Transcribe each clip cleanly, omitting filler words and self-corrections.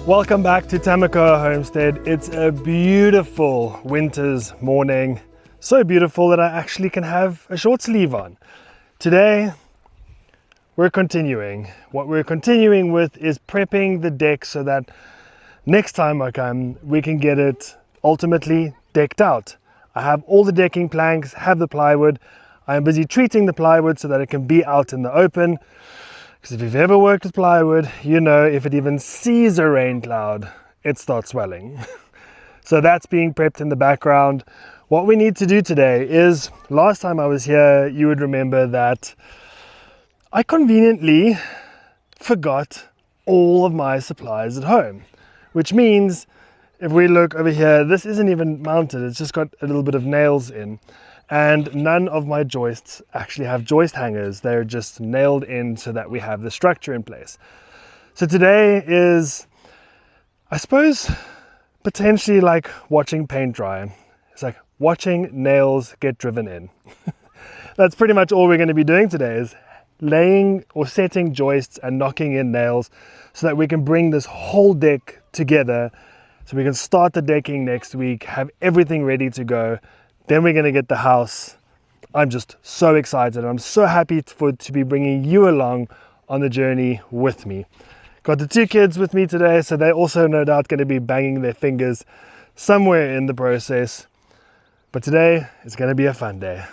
Welcome back to Tamakoa Homestead. It's a beautiful winter's morning. So beautiful that I actually can have a short sleeve on. Today, we're continuing. What we're continuing with is prepping the deck so that next time I come, we can get it ultimately decked out. I have all the decking planks, have the plywood. I am busy treating the plywood so that it can be out in the open. Because if you've ever worked with plywood, you know if it even sees a rain cloud, it starts swelling. So that's being prepped in the background. What we need to do today is, last time I was here, you would remember that I conveniently forgot all of my supplies at home. Which means, if we look over here, this isn't even mounted, it's just got a little bit of nails in. And none of my joists actually have joist hangers. They're just nailed in so that we have the structure in place. So today is, I suppose, potentially like watching paint dry. It's like watching nails get driven in. That's pretty much all we're going to be doing today, is laying or setting joists and knocking in nails so that we can bring this whole deck together, so we can start the decking next week, have everything ready to go. Then we're going to get the house. I'm just so excited. I'm so happy to be bringing you along on the journey with me. Got the two kids with me today, so they're also no doubt going to be banging their fingers somewhere in the process. But today is going to be a fun day.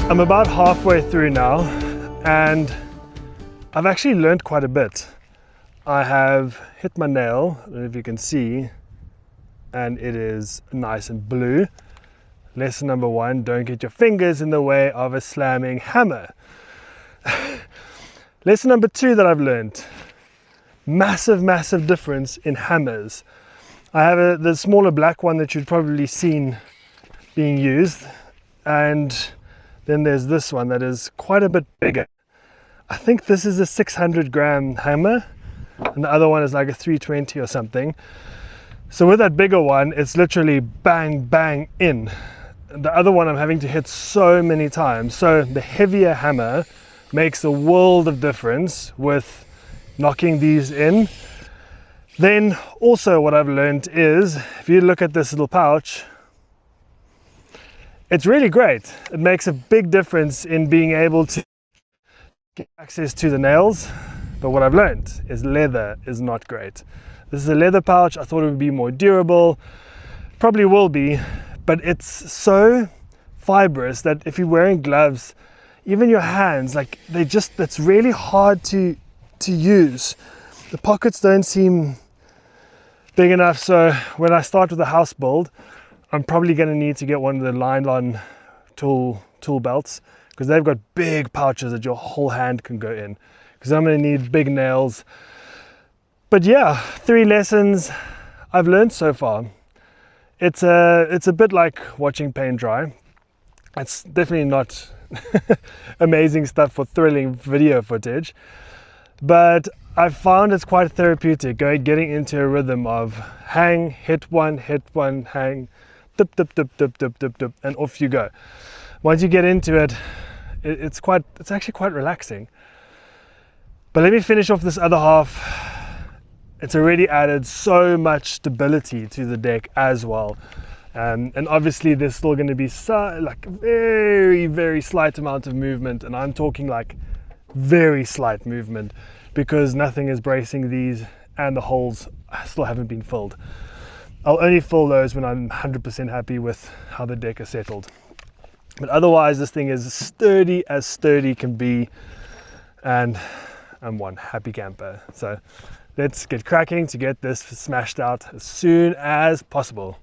I'm about halfway through now, and I've actually learned quite a bit. I have hit my nail, I don't know if you can see, and it is nice and blue. Lesson number 1, don't get your fingers in the way of a slamming hammer. Lesson number 2 that I've learned, massive difference in hammers. I have the smaller black one that you've probably seen being used, and then there's this one that is quite a bit bigger. I think this is a 600-gram hammer, and the other one is like a 320 or something. So with that bigger one, it's literally bang in. The other one I'm having to hit so many times. So the heavier hammer makes a world of difference with knocking these in. Then also what I've learned is, if you look at this little pouch, it's really great. It makes a big difference in being able to get access to the nails. But what I've learned is leather is not great. This is a leather pouch. I thought it would be more durable. Probably will be, but it's so fibrous that if you're wearing gloves, even your hands, like it's really hard to use. The pockets don't seem big enough. So when I start with a house build, I'm probably going to need to get one of the nylon tool belts, because they've got big pouches that your whole hand can go in, because I'm going to need big nails. But yeah, 3 lessons I've learned so far. It's a bit like watching paint dry. It's definitely not amazing stuff for thrilling video footage, but I've found it's quite therapeutic getting into a rhythm of hang, hit one, hang, dip, and off you go. Once you get into it, it's actually quite relaxing. But let me finish off this other half. It's already added so much stability to the deck as well. And obviously there's still going to be like very slight amount of movement, and I'm talking like very slight movement, because nothing is bracing these, and the holes still haven't been filled. I'll only fill those when I'm 100% happy with how the deck is settled. But otherwise this thing is sturdy as sturdy can be, and I'm one happy camper. So let's get cracking to get this smashed out as soon as possible.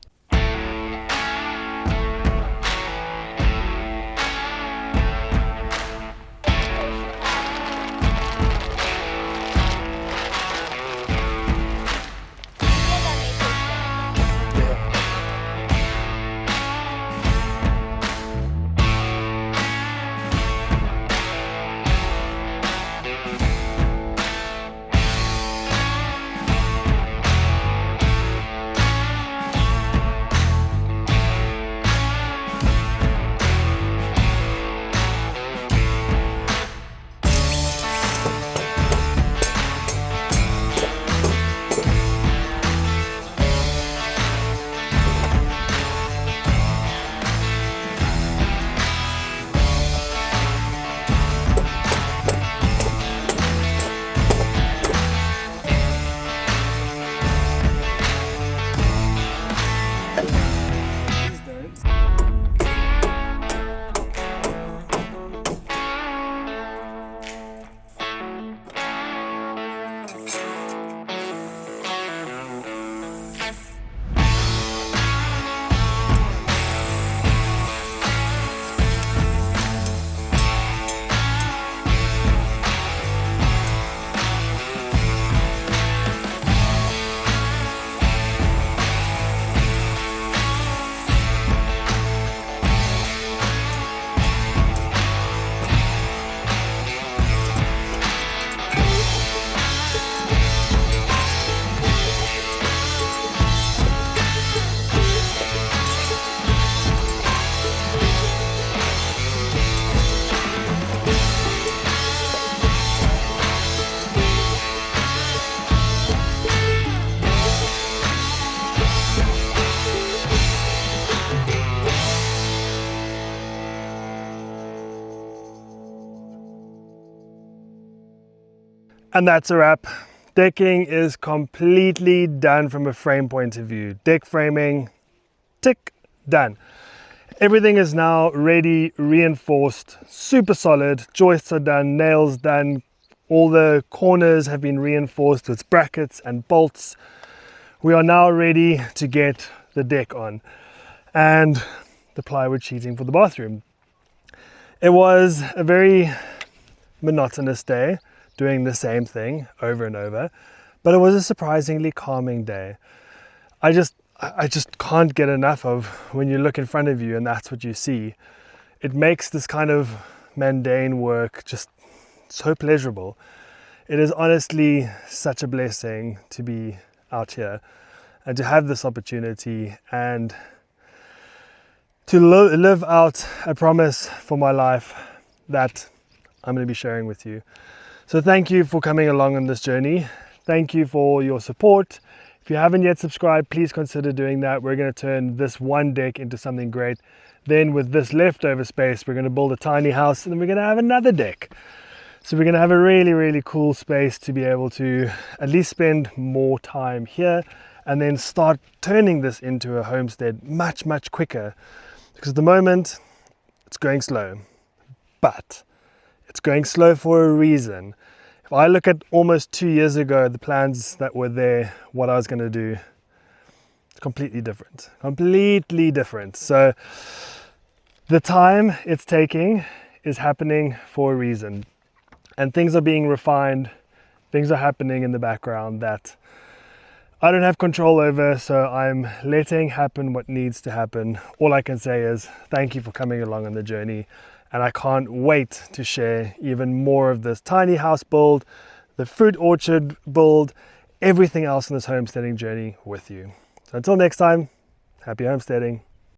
And that's a wrap. Decking is completely done from a frame point of view. Deck framing, tick, done. Everything is now ready, reinforced, super solid. Joists are done, nails done. All the corners have been reinforced with brackets and bolts. We are now ready to get the deck on and the plywood sheeting for the bathroom. It was a very monotonous day, doing the same thing over and over, but it was a surprisingly calming day. I just can't get enough of when you look in front of you and that's what you see. It makes this kind of mundane work just so pleasurable. It is honestly such a blessing to be out here and to have this opportunity and to live out a promise for my life that I'm going to be sharing with you. So thank you for coming along on this journey. Thank you for your support. If you haven't yet subscribed, please consider doing that. We're going to turn this one deck into something great. Then with this leftover space, we're going to build a tiny house and then we're going to have another deck. So we're going to have a really, really cool space to be able to at least spend more time here and then start turning this into a homestead much, much quicker. Because at the moment, it's going slow. But it's going slow for a reason. If I look at almost 2 years ago, the plans that were there, what I was going to do, it's completely different. Completely different. So the time it's taking is happening for a reason. And things are being refined. Things are happening in the background that I don't have control over. So I'm letting happen what needs to happen. All I can say is thank you for coming along on the journey. And I can't wait to share even more of this tiny house build, the fruit orchard build, everything else in this homesteading journey with you. So until next time, happy homesteading.